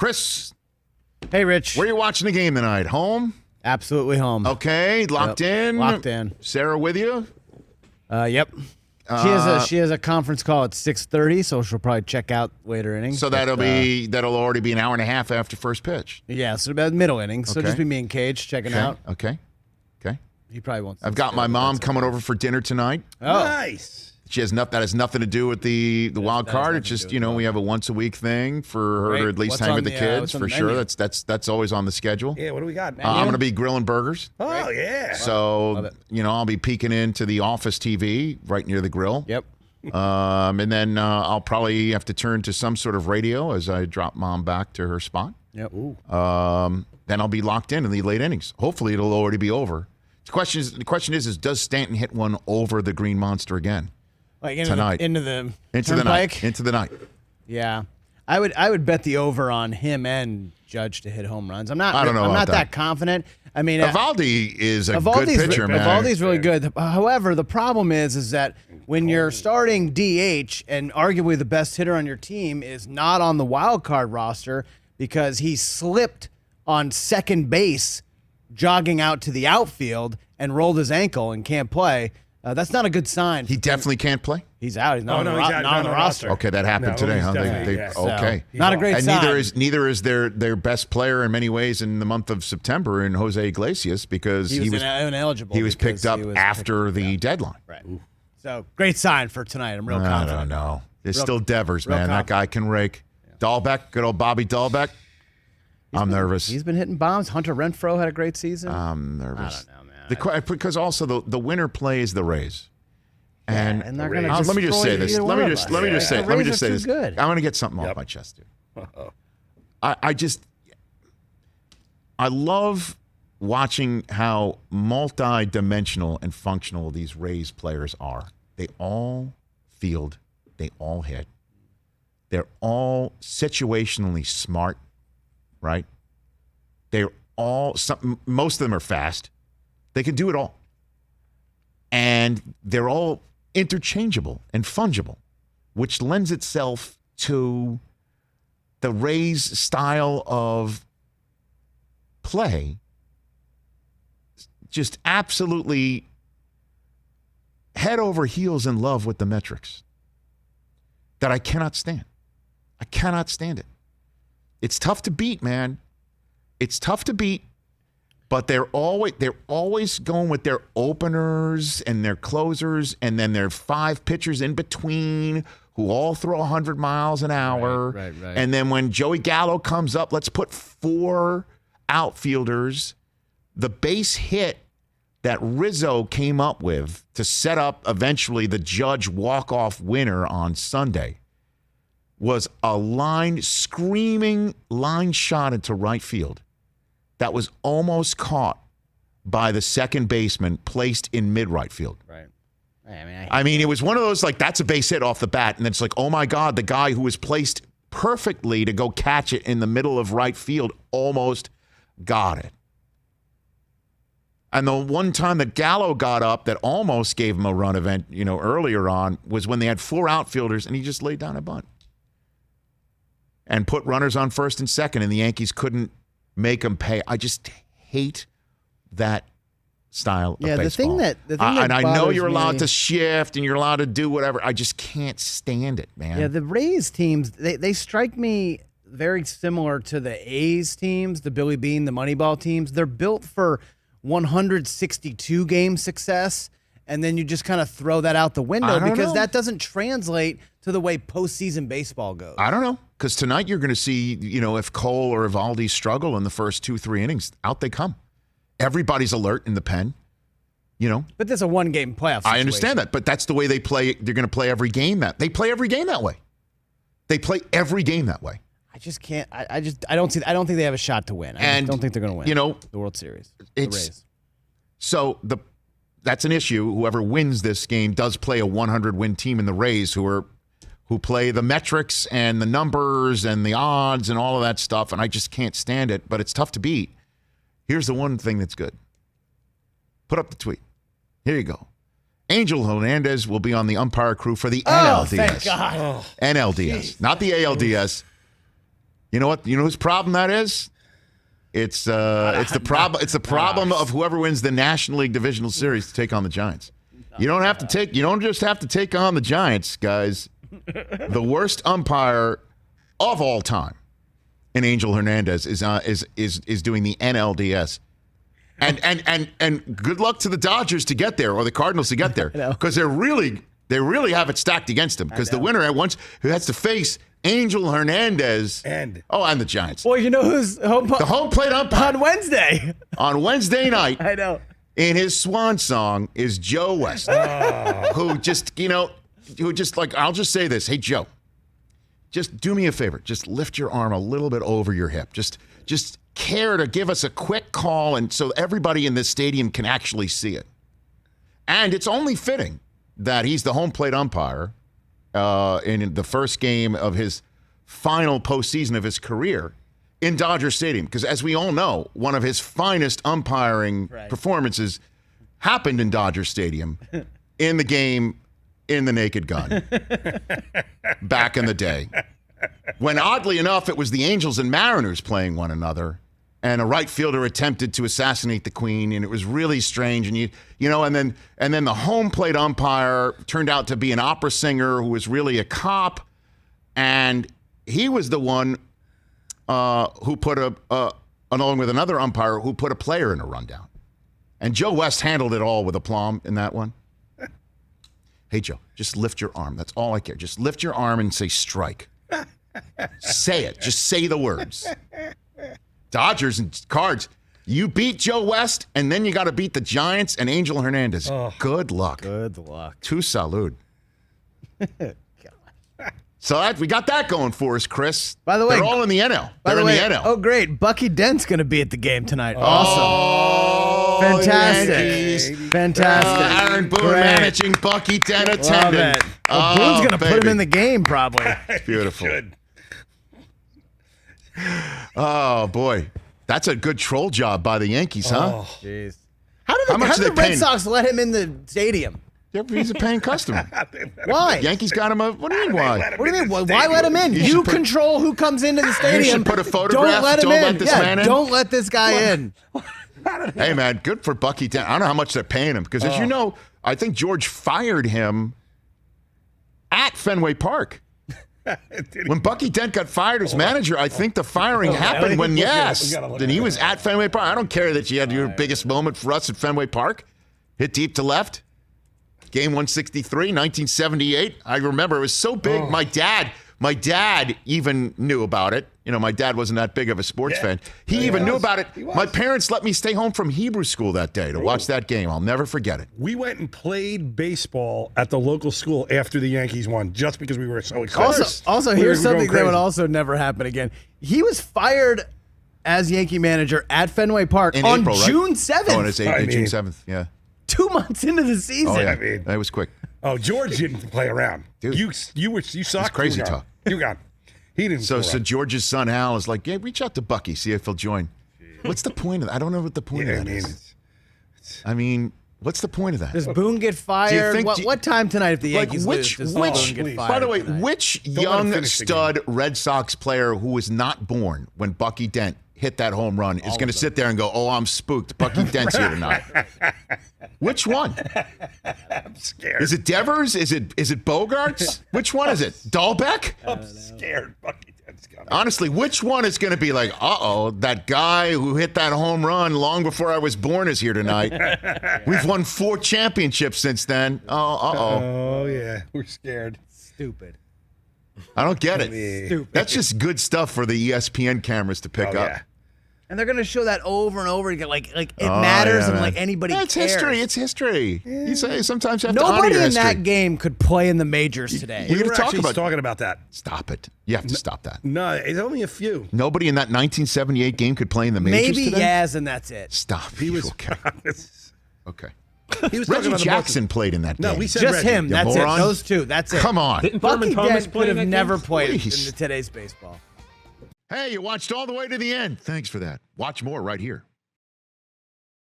Chris. Hey, Rich. Where are you watching the game tonight? Home? Absolutely home. Okay, locked in? Locked in. Sarah with you? Yep. She has a conference call at 6:30, so she'll probably check out later innings. So that'll already be an hour and a half after first pitch. Yeah, so about middle innings. So just be me and Cage checking out. Okay. He probably won't. I've got my mom coming over for dinner tonight. Oh. Nice. That has nothing to do with the wild card. It's just, we have a once a week thing for her to at least hang with the kids for sure. That's always on the schedule. Yeah, what do we got? I'm going to be grilling burgers. Oh, yeah. So, I'll be peeking into the office TV right near the grill. Yep. And then I'll probably have to turn to some sort of radio as I drop mom back to her spot. Yep. Then I'll be locked in the late innings. Hopefully it'll already be over. The question is does Stanton hit one over the Green Monster again? Like tonight. Into the night. Yeah. I would bet the over on him and Judge to hit home runs. I'm not that confident. I mean, Evaldi is a good pitcher, man. Evaldi's really good. However, the problem is that when you're starting DH and arguably the best hitter on your team is not on the wild card roster because he slipped on second base jogging out to the outfield and rolled his ankle and can't play, that's not a good sign. He definitely can't play? He's out. He's not on the roster. Okay, that happened today, huh? Okay. Not a great sign. Neither is their best player in many ways in the month of September in Jose Iglesias because he was ineligible. He was picked up after the deadline. Right. So great sign for tonight. I'm real confident. I don't know. It's still Devers, man. That guy can rake. Yeah. Dahlbeck, good old Bobby Dahlbeck. I'm nervous. He's been hitting bombs. Hunter Renfroe had a great season. I'm nervous. I don't know, man. Because also the winner plays the Rays. And they're going to let me just say this. Let me just say this. Good. I want to get something off my chest here. I love watching how multi-dimensional and functional these Rays players are. They all field. They all hit. They're all situationally smart, right? Most of them are fast. They can do it all. And they're all interchangeable and fungible, which lends itself to the Rays' style of play. Just absolutely head over heels in love with the metrics that I cannot stand. I cannot stand it. It's tough to beat, man. It's tough to beat, but they're always going with their openers and their closers, and then their 5 pitchers in between who all throw 100 miles an hour. Right. And then when Joey Gallo comes up, let's put 4 outfielders. The base hit that Rizzo came up with to set up eventually the Judge walk-off winner on Sunday was a screaming line shot into right field that was almost caught by the second baseman placed in mid-right field. Right. I mean, it was one of those, like, that's a base hit off the bat, and it's like, oh, my God, the guy who was placed perfectly to go catch it in the middle of right field almost got it. And the one time that Gallo got up that almost gave him a run event, earlier on, was when they had 4 outfielders, and he just laid down a bunt and put runners on first and second, and the Yankees couldn't make them pay. I just hate that style of baseball. The thing that and I know you're bothers allowed me- to shift and you're allowed to do whatever. I just can't stand it, man. Yeah, the Rays teams, they strike me very similar to the A's teams, the Billy Bean, the Moneyball teams. They're built for 162 game success, and then you just kind of throw that out the window because that doesn't translate to the way postseason baseball goes. I don't know, because tonight you're going to see, if Cole or Evaldi struggle in the first 2-3 innings, out they come. Everybody's alert in the pen, But this is a one-game playoff situation. I understand that, but that's the way they play. They're going to play every game they play every game that way. They play every game that way. I just can't. I don't think they have a shot to win. I don't think they're going to win. The World Series. The Rays. So that's an issue. Whoever wins this game does play a 100-win team in the Rays, who play the metrics and the numbers and the odds and all of that stuff, and I just can't stand it. But it's tough to beat. Here's the one thing that's good. Put up the tweet. Here you go. Angel Hernandez will be on the umpire crew for the NLDS. Thank God. NLDS, not the ALDS. You know what? You know whose problem that is? It's the problem. It's the problem of whoever wins the National League Divisional Series to take on the Giants. You don't have to take. You don't just have to take on the Giants, guys. The worst umpire of all time, and Angel Hernandez is doing the NLDS. And good luck to the Dodgers to get there, or the Cardinals to get there, because they really have it stacked against them. Because the winner at once who has to face Angel Hernandez and the Giants. Well, you know who's the home plate umpire on Wednesday? On Wednesday night, I know. In his swan song is Joe West, who just like, I'll just say this, hey Joe, just do me a favor, just lift your arm a little bit over your hip, just care to give us a quick call, and so everybody in this stadium can actually see it. And it's only fitting that he's the home plate umpire in the first game of his final postseason of his career in Dodger Stadium. Because as we all know, one of his finest umpiring performances happened in Dodger Stadium in the game in the Naked Gun back in the day. When oddly enough, it was the Angels and Mariners playing one another, and a right fielder attempted to assassinate the Queen, and it was really strange. And and then the home plate umpire turned out to be an opera singer who was really a cop, and he was the one who put along with another umpire who put a player in a rundown. And Joe West handled it all with aplomb in that one. Hey Joe, just lift your arm. That's all I care. Just lift your arm and say strike. Say it. Just say the words. Dodgers and Cards. You beat Joe West, and then you got to beat the Giants and Angel Hernandez. Good luck. Good luck. Tu salud. So we got that going for us, Chris. By the way, they're all in the NL. They're in the NL. Oh, great. Bucky Dent's going to be at the game tonight. Awesome. Fantastic. Yankees. Fantastic. Aaron Boone managing, Bucky Dent attending. Love it. Well, Boone's going to put him in the game, probably. Beautiful. Oh, boy. That's a good troll job by the Yankees, huh? Jeez. How did the Red Sox let him in the stadium? Yeah, he's a paying customer. Why? Yankees got him. What do you mean, why? What do you mean? Why let him in? You control who comes into the stadium. You should put a photograph. Don't let him in. Let this man in. Don't let this guy in. Hey, man, good for Bucky Dent. I don't know how much they're paying him because, as you know, I think George fired him at Fenway Park. When Bucky Dent got fired as manager, I think the firing happened when, then he was at Fenway Park. I don't care that you had your biggest moment for us at Fenway Park. Hit deep to left. Game 163, 1978. I remember it was so big. My dad even knew about it. You know, my dad wasn't that big of a sports fan. He even knew about it. My parents let me stay home from Hebrew school that day to watch that game. I'll never forget it. We went and played baseball at the local school after the Yankees won, just because we were so excited. Also, here's something that would also never happen again. He was fired as Yankee manager at Fenway Park on April, June 7th. Oh, and it's June 7th, yeah. 2 months into the season. Oh, yeah. That was quick. Oh, George didn't play around. Dude, you sucked. It's crazy talk. You got. He didn't. So George's son Hal is like, yeah, reach out to Bucky, see if he'll join. What's the point of that? I don't know what the point of that is. I mean, what's the point of that? Does Boone get fired? What time tonight if the Yankees lose? Does Boone get fired? By the way, which young stud Red Sox player who was not born when Bucky Dent hit that home run is going to sit there and go, oh, I'm spooked. Bucky Dent's here tonight. Which one? I'm scared. Is it Devers? Is it Bogarts? Which one is it? Dahlbeck? I'm scared. Bucky Dent's coming. Honestly, which one is going to be like, that guy who hit that home run long before I was born is here tonight. We've won 4 championships since then. Oh, yeah. We're scared. Stupid. I don't get it. Stupid. That's just good stuff for the ESPN cameras to pick up. Yeah. And they're gonna show that over and over again, like it matters, and like anybody cares. It's history. Yeah. You say sometimes you have Nobody to honor your in history. that game could play in the majors today. We were talking about that. Stop it. You have to stop that. No, it's only a few. Nobody in that 1978 game could play in the majors Maybe today? Yaz, and that's it. Stop. He was okay. Okay. He was Reggie Jackson played in that game. No, we said just Reggie. him. That's moron. it. Those two. That's it. Come on. Bucky Dent could have never played Please. in today's baseball. Hey, you watched all the way to the end. Thanks for that. Watch more right here.